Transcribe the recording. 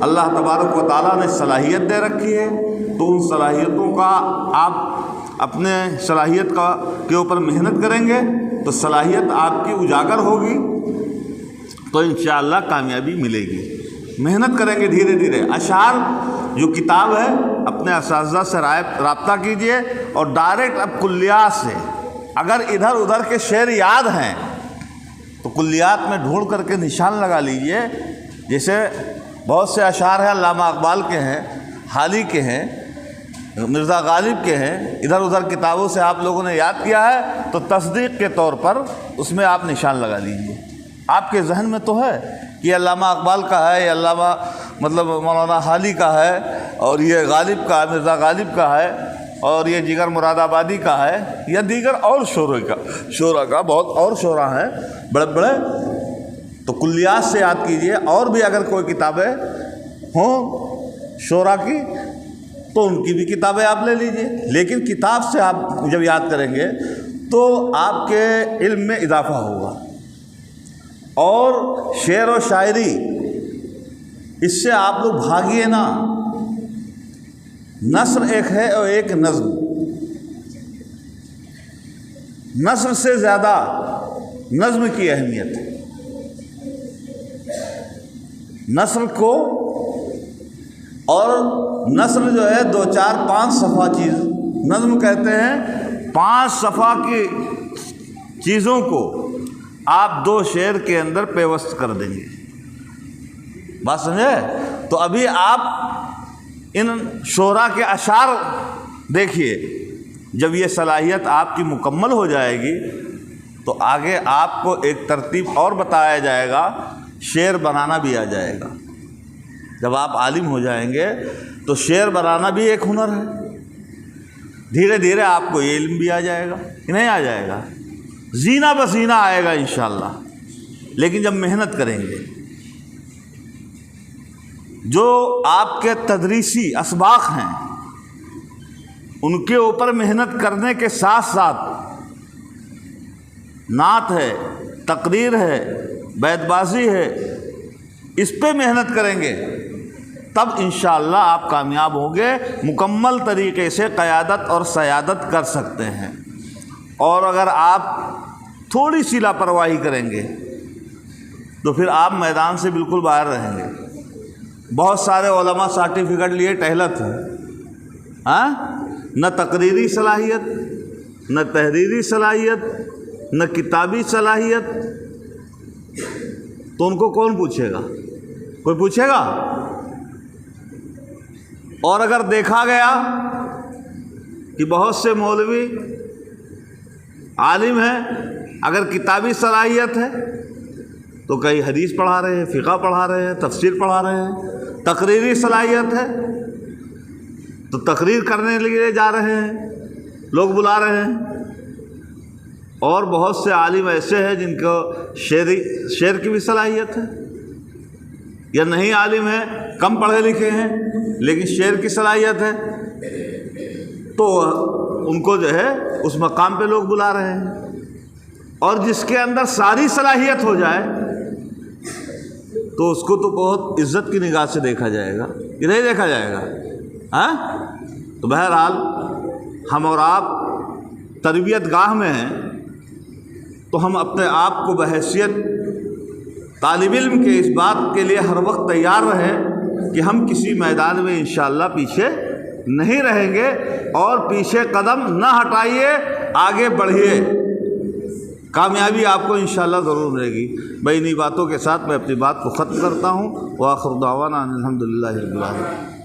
اللہ تبارک و تعالیٰ نے صلاحیت دے رکھی ہے، تو ان صلاحیتوں کا آپ اپنے صلاحیت کے اوپر محنت کریں گے تو صلاحیت آپ کی اجاگر ہوگی، تو انشاءاللہ کامیابی ملے گی۔ محنت کریں گے دھیرے دھیرے۔ اشعار جو کتاب ہے اپنے اساتذہ سے رابطہ کیجئے، اور ڈائریکٹ اب کلیات سے، اگر ادھر ادھر کے شعر یاد ہیں تو کلیات میں ڈھونڈ کر کے نشان لگا لیجئے۔ جیسے بہت سے اشعار ہیں، علامہ اقبال کے ہیں، حالی کے ہیں، مرزا غالب کے ہیں، ادھر ادھر کتابوں سے آپ لوگوں نے یاد کیا ہے تو تصدیق کے طور پر اس میں آپ نشان لگا لیجئے۔ آپ کے ذہن میں تو ہے کہ یہ علامہ اقبال کا ہے، یہ علامہ مولانا حالی کا ہے، اور یہ غالب کا ہے، مرزا غالب کا ہے، اور یہ جگر مراد آبادی کا ہے، یا دیگر اور شعراء کا بہت اور شعراء ہیں بڑے بڑے، تو کلیات سے یاد کیجئے۔ اور بھی اگر کوئی کتابیں ہوں شعراء کی تو ان کی بھی کتابیں آپ لے لیجئے، لیکن کتاب سے آپ جب یاد کریں گے تو آپ کے علم میں اضافہ ہوگا۔ اور شعر و شاعری اس سے آپ لوگ بھاگیے نا، نثر ایک ہے اور ایک نظم۔ نثر سے زیادہ نظم کی اہمیت ہے۔ نثر کو، اور نثر جو ہے 2 4 5 صفحہ چیز، نظم کہتے ہیں 5 صفحہ کی چیزوں کو آپ 2 شعر کے اندر پیوست کر دیں گے۔ بات سمجھے؟ تو ابھی آپ ان شعراء کے اشعار دیکھیے، جب یہ صلاحیت آپ کی مکمل ہو جائے گی تو آگے آپ کو ایک ترتیب اور بتایا جائے گا، شعر بنانا بھی آ جائے گا۔ جب آپ عالم ہو جائیں گے تو شعر بنانا بھی ایک ہنر ہے۔ دھیرے دھیرے آپ کو یہ علم بھی آ جائے گا کہ نہیں آ جائے گا، زینہ بزینہ آئے گا انشاءاللہ، لیکن جب محنت کریں گے۔ جو آپ کے تدریسی اسباق ہیں ان کے اوپر محنت کرنے کے ساتھ ساتھ نعت ہے، تقریر ہے، بیت بازی ہے، اس پہ محنت کریں گے تب انشاءاللہ آپ کامیاب ہوں گے، مکمل طریقے سے قیادت اور سیادت کر سکتے ہیں۔ اور اگر آپ تھوڑی سی لاپرواہی کریں گے تو پھر آپ میدان سے بالکل باہر رہیں گے۔ بہت سارے علماء سرٹیفکیٹ لیے ٹہلت ہیں، نہ تقریری صلاحیت، نہ تحریری صلاحیت، نہ کتابی صلاحیت، تو ان کو کون پوچھے گا؟ کوئی پوچھے گا؟ اور اگر دیکھا گیا کہ بہت سے مولوی عالم ہیں، اگر کتابی صلاحیت ہے تو کئی حدیث پڑھا رہے ہیں، فقہ پڑھا رہے ہیں، تفسیر پڑھا رہے ہیں۔ تقریری صلاحیت ہے تو تقریر کرنے کے لیے جا رہے ہیں، لوگ بلا رہے ہیں۔ اور بہت سے عالم ایسے ہیں جن کو شعر کی بھی صلاحیت ہے، یا نہیں عالم ہیں، کم پڑھے لکھے ہیں لیکن شعر کی صلاحیت ہے، تو ان کو جو ہے اس مقام پہ لوگ بلا رہے ہیں۔ اور جس کے اندر ساری صلاحیت ہو جائے تو اس کو تو بہت عزت کی نگاہ سے دیکھا جائے گا، یہ نہیں دیکھا جائے گا۔ تو بہرحال ہم اور آپ تربیت گاہ میں ہیں تو ہم اپنے آپ کو بحیثیت طالب علم کے اس بات کے لیے ہر وقت تیار رہیں کہ ہم کسی میدان میں انشاءاللہ پیچھے نہیں رہیں گے، اور پیچھے قدم نہ ہٹائیے، آگے بڑھیے، کامیابی آپ کو انشاءاللہ ضرور ملے گی۔ میں انہی باتوں کے ساتھ میں اپنی بات کو ختم کرتا ہوں۔ وآخر دعوانا ان الحمدللہ رب العالمین۔